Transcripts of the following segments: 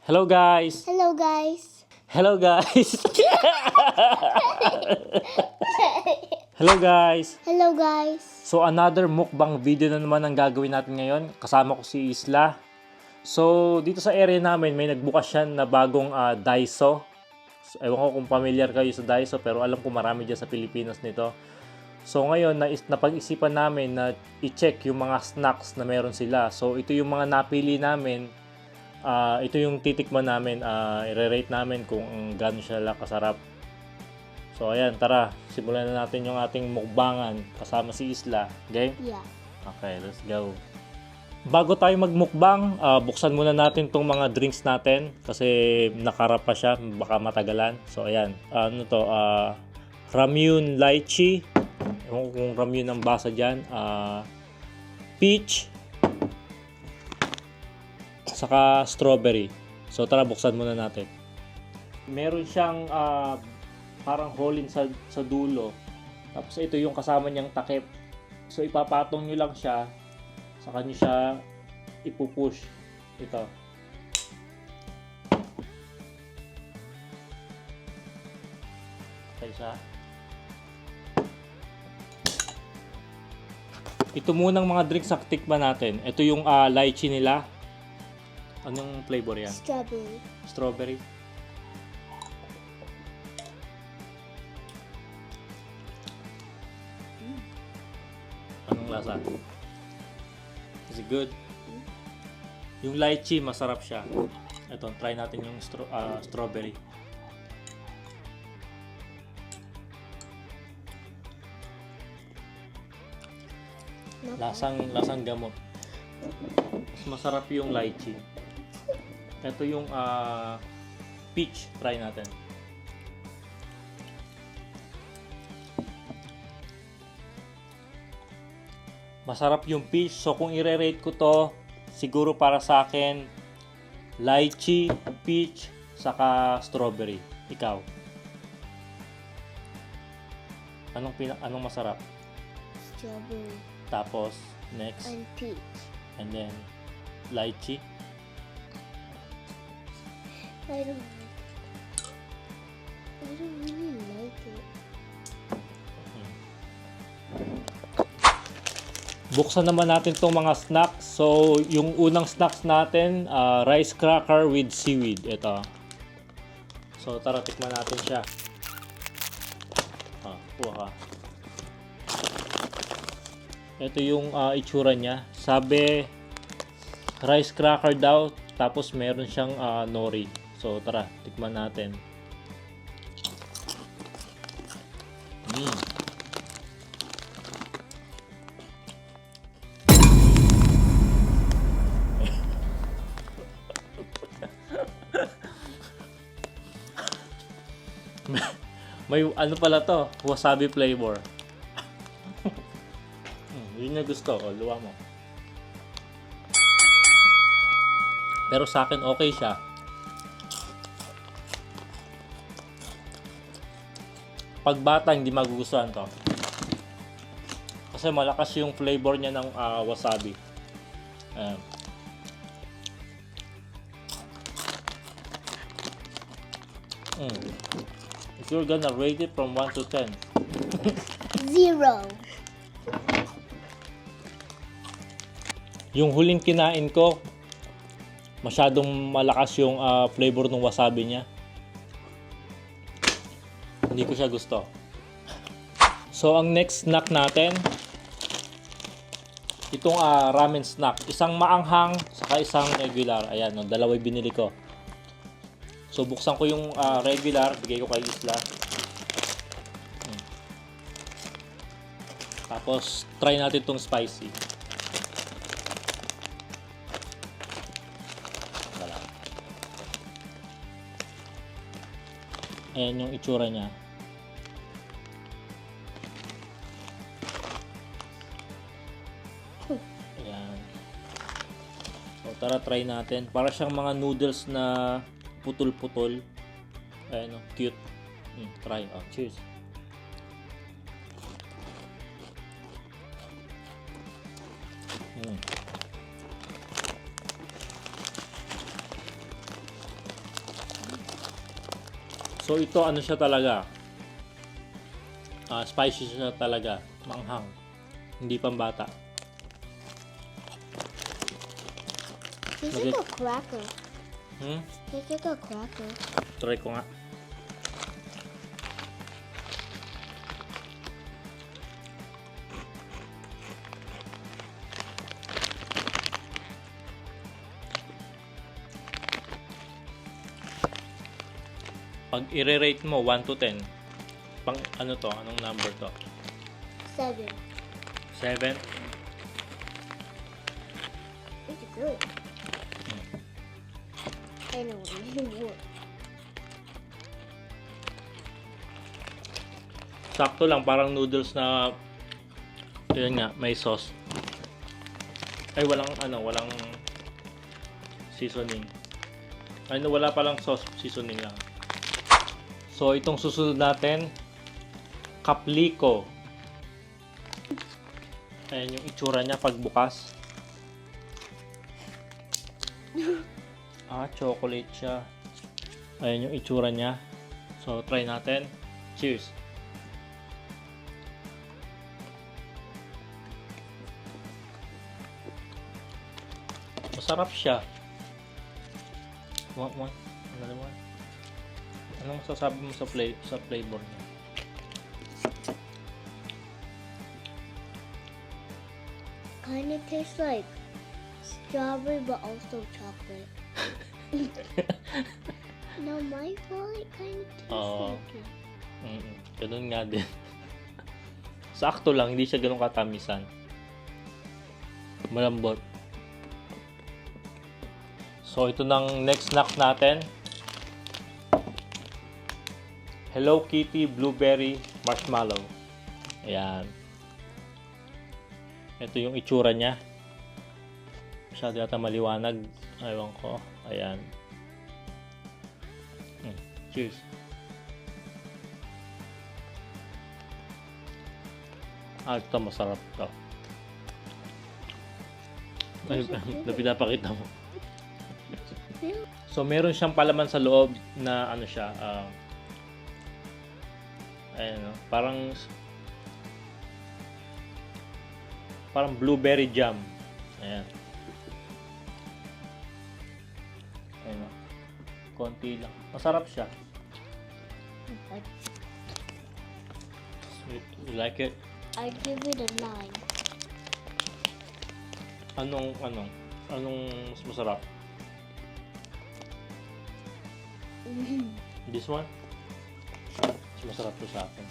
Hello guys! Hello guys. Hello guys! Hello guys! Hello guys. So another mukbang video na naman ang gagawin natin ngayon. Kasama ko si Isla. So dito sa area namin may nagbukas siya na bagong Daiso. So, ewan ko kung familiar kayo sa Daiso pero alam ko marami dyan sa Pilipinas nito. So ngayon napag-isipan namin na i-check yung mga snacks na meron sila. So ito yung mga napili namin. Ito yung titikman namin. I-rate namin kung gaano siya kasarap. So ayan, tara. Simulan na natin yung ating mukbangan kasama si Isla. Game? Yeah. Okay, let's go. Bago tayo magmukbang, buksan muna natin tong mga drinks natin kasi nakarap pa siya, baka matagalan. So ayan, ano to, Ramune Lychee. Ewan ko kung Ramune ang basa dyan. Peach. Saka strawberry. So tara, buksan muna natin. Meron siyang parang hole sa dulo. Tapos ito yung kasama niyang takip. So ipapatong nyo lang siya. Saka nyo siya ipupush. Ito. Okay siya. Ito munang mga drinks sa tikman natin. Ito yung lychee nila. Anong flavor yan? Strawberry. Strawberry. Anong lasa? Is it good? Yung lychee, masarap siya. Ito, try natin yung strawberry. Lasang gamot. Mas masarap yung lychee. Ito yung peach, try natin. Masarap yung peach. So kung i-rate ko to, siguro para sa akin, lychee, peach, saka strawberry. Ikaw? Anong masarap? Strawberry. Tapos, next. And peach. And then, lychee. I don't really like it. Buksan naman natin tong mga snacks. So, yung unang snacks natin, rice cracker with seaweed. Ito. So, tara, tikman natin siya. Kuha ka. Ito yung itsura niya. Sabi, rice cracker daw. Tapos, meron siyang nori. So, tara, tikman natin. May ano pala to, wasabi flavor. Yun yung gusto ko, luwa mo. Pero sa akin okay siya. Pag bata hindi magugustuhan to. Kasi malakas yung flavor niya ng wasabi. Ayan. If you're gonna rate it from 1 to 10. 0. Yung huling kinain ko, masyadong malakas yung flavor ng wasabi niya. Hindi ko siya gusto. So, ang next snack natin, itong ramen snack. Isang maanghang, saka isang regular. Ayan, dalawa binili ko. So, buksan ko yung regular, bigay ko kay Isla. Tapos, try natin itong spicy. Ayan yung itsura niya. Ayan. So, tara try natin. Para siyang mga noodles na putol-putol. Ayan, cute. Try. Cheers. So ito ano siya talaga? Spicy siya talaga, manghang. Hindi pambata. Tastes like a cracker. Tastes like a cracker. Try ko nga. Pag i-rate mo 1 to 10, pang ano to? Anong number to? 7. 7? It's good. I know more. Sakto lang, parang noodles na yun nga, may sauce. Ay, walang seasoning. Ay, no, wala palang sauce, seasoning lang. So, itong susunod natin, kapliko. Ayan yung itsura niya pagbukas. Chocolate siya. Ayan yung itsura niya. So, try natin. Cheers! Masarap siya. Another one. Anong masasabi mo sa flavor niya? Kind of tastes like strawberry, but also chocolate. No, my fault. It kind of tastes like it. Ganun nga din. Sakto lang, hindi siya ganun katamisan. Malambot. So, ito nang next snack natin. Hello Kitty Blueberry Marshmallow. Ayan. Ito yung itsura niya. Masyado yata maliwanag. Ewan ko. Ayan. Cheers. Ito masarap to. Ay, napinapakita mo. So, meron siyang palaman sa loob na ano siya, ayan, parang blueberry jam. Ayan. Ayan. Konti lang. Masarap siya. You like it? I give it a 9. Anong mas masarap? This one? Mas masarap to sa akin.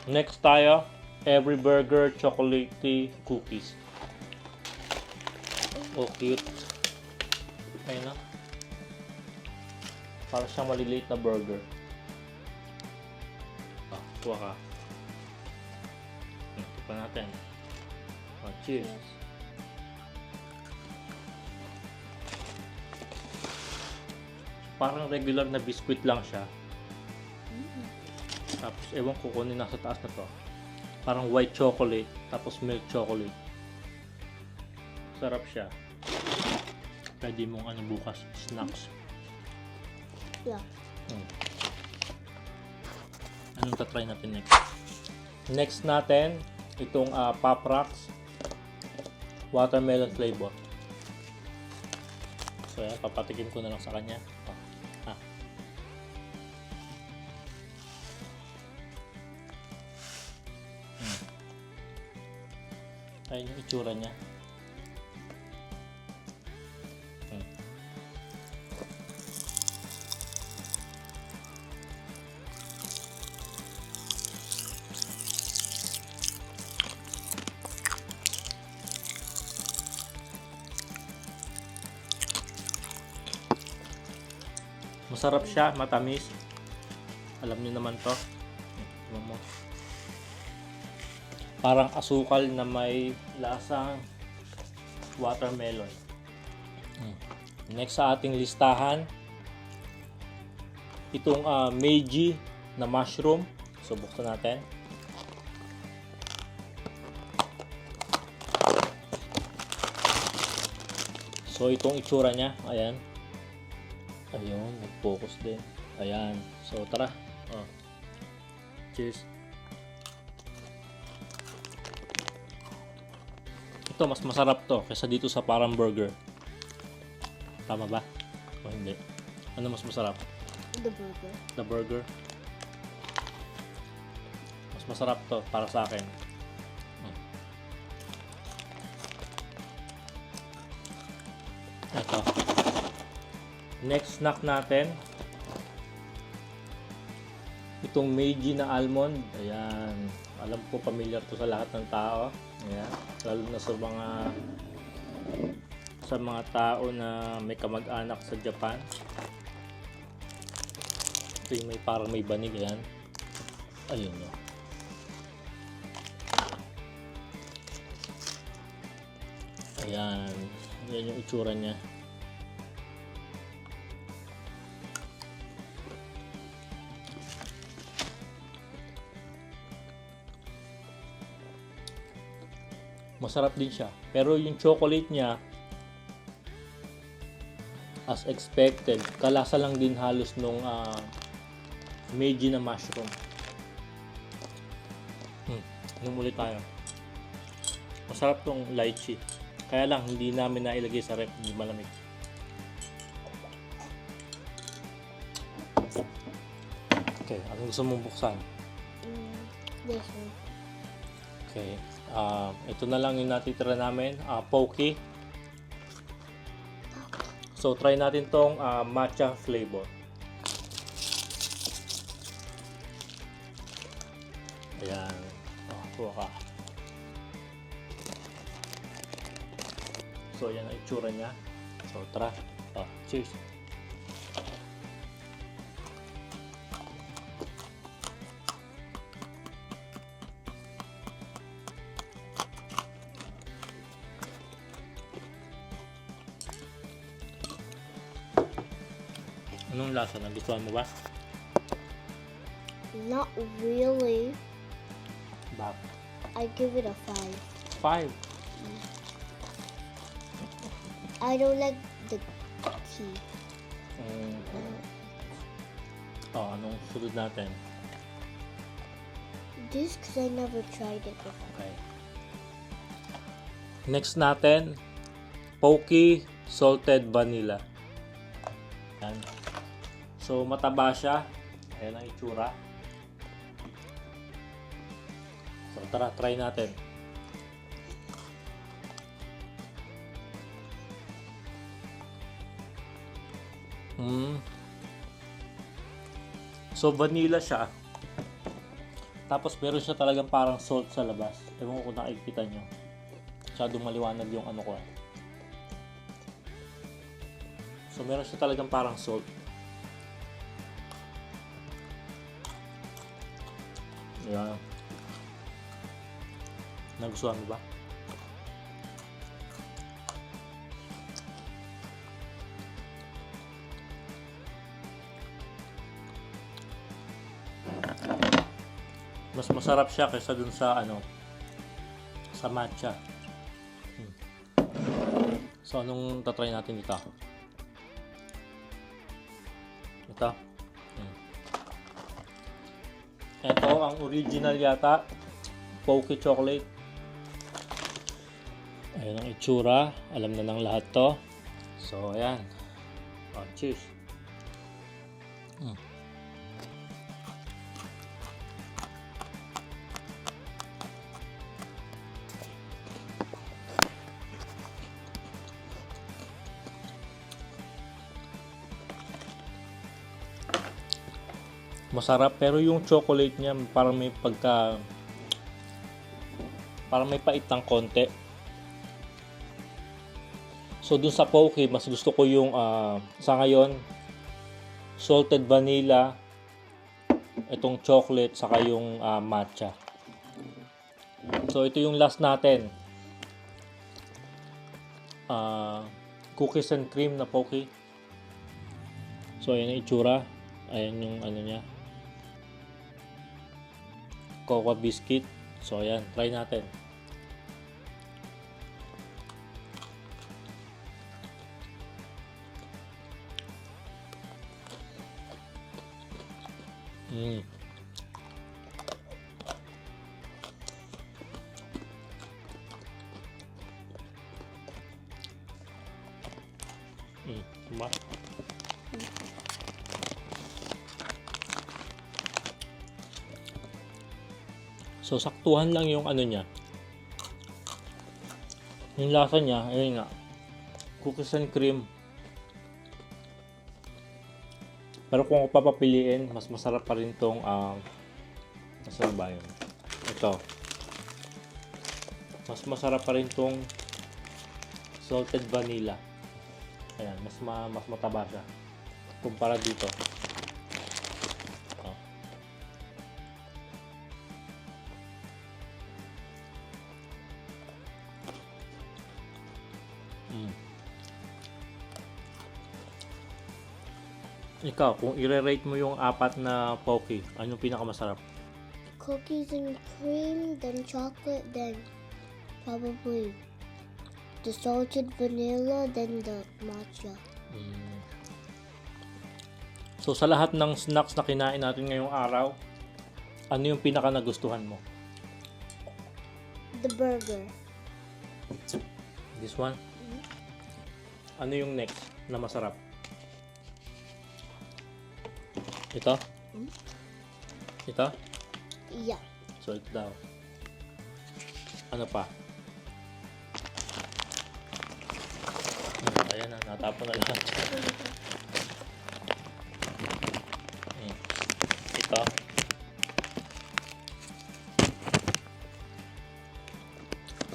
Next tayo, Every Burger Chocolatey Cookies. Oh, cute. Ayun na. Para siyang maliliit na burger. Kuha ka. Ito natin. Cheers. Parang regular na biscuit lang siya. Tapos, ewan ko kung nasa taas na to. Parang white chocolate, tapos milk chocolate. Sarap siya. Pwede mong bukas, snacks. Yeah. Anong tatry natin next? Next natin, itong Pop Rocks watermelon flavor. So yan, papatikim ko na lang sa kanya. Ayun yung itsura niya. Masarap siya, matamis. Alam niyo naman to. Parang asukal na may lasang watermelon. Next sa ating listahan, itong Meiji na mushroom. So, buksan natin. So, itong itsura niya. Ayan. Ayun, nag-focus din. Ayan. So, tara. Oh. Cheers. Ito, mas masarap to kaysa dito sa parang burger. Tama ba? O hindi? Ano mas masarap? The burger. The burger? Mas masarap to para sa akin. Ito. Next snack natin. Itong Meiji na almond. Ayan. Alam ko familiar to sa lahat ng tao. Ayan. Lalo na sa mga tao na may kamag-anak sa Japan. Ito yung parang may banig. Ayan. Ayun no. Ayan. Ayan yung itsura niya. Masarap din siya. Pero yung chocolate niya, as expected, kalasa lang din halos nung Meiji na mushroom. Inom ulit tayo. Masarap tong lychee. Kaya lang, hindi namin nailagay sa ref, hindi malamig. Okay, anong gusto mong buksan? This one. Okay, ito na lang yung natitira namin, Pocky. So, try natin tong matcha flavor. Ayan. Kuha ka. So, yan ang itsura niya. So, tara. Cheers. Anong lasa? Nagustuhan mo ba? Not really. Bakit? I give it a 5. 5. I don't like the tea. Anong sunod natin? This because I never tried it before. Okay. Next natin, Pocky Salted Vanilla. Yan. So, mataba siya. Ayan ang itsura. So, tara, try natin. So, vanilla siya. Tapos, meron siya talagang parang salt sa labas. Ewan ko kung nakikita nyo. Masyadong maliwanag yung ano ko. So, meron siya talagang parang salt. Ayan. Nagustuhan mo ba? Mas masarap siya kaysa dun sa sa matcha. So, anong tatry natin dito? Ito. Ito ang original yata. Pocky chocolate. Ayan ang itsura. Alam na ng lahat to. So, ayan. Cheers. Masarap, pero yung chocolate niya parang may parang may pait ng konti. So dun sa Pocky, mas gusto ko yung sa ngayon salted vanilla, itong chocolate, saka yung matcha. So ito yung last natin, cookies and cream na Pocky. So ayan ang itsura. Ayan yung ano niya, cocoa biscuit. So ayan, try natin. Mm. Diba? So, saktuhan lang yung ano niya. Yung lasa niya, ayun nga. Cookies and cream. Pero kung ako papapiliin, mas masarap pa rin tong masarap ba yun? Ito. Mas masarap pa rin tong salted vanilla. Ayan, mas mataba siya. Kumpara dito. Oh. Ikaw, kung i-rate mo yung apat na Pocky, anong pinakamasarap? Cookies and cream, then chocolate, then probably the salted vanilla, then the matcha. So, sa lahat ng snacks na kinain natin ngayong araw, ano yung pinaka nagustuhan mo? The burger. This one? Ano yung next na masarap? Ito? Ito? Yeah. So, ito daw. Ano pa? Ayan na, natapon na lang. Ito.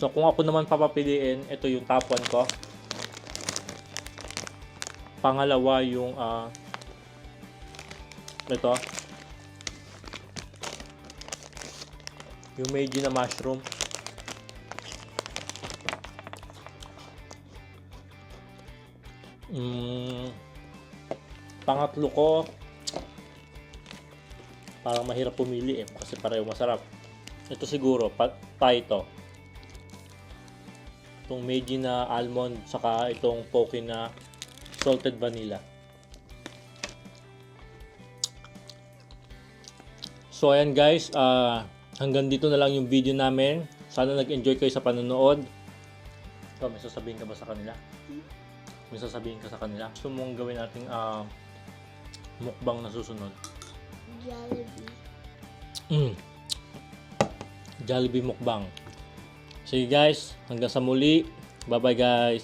So, kung ako naman papapiliin, ito yung top 1 ko. Pangalawa yung ito. Yung Meiji na mushroom. Pangatlo ko, parang mahirap pumili kasi pareho masarap. Ito siguro, Thai to. Itong Meiji na almond, saka itong Pocky na salted vanilla. So ayan guys, hanggang dito na lang yung video namin. Sana nag-enjoy kayo sa panonood. So, may sasabihin ka ba sa kanila? May sasabihin ka sa kanila? Gusto mong gawin nating mukbang na susunod? Jollibee. Jollibee mukbang. Sige guys, hanggang sa muli. Bye bye guys.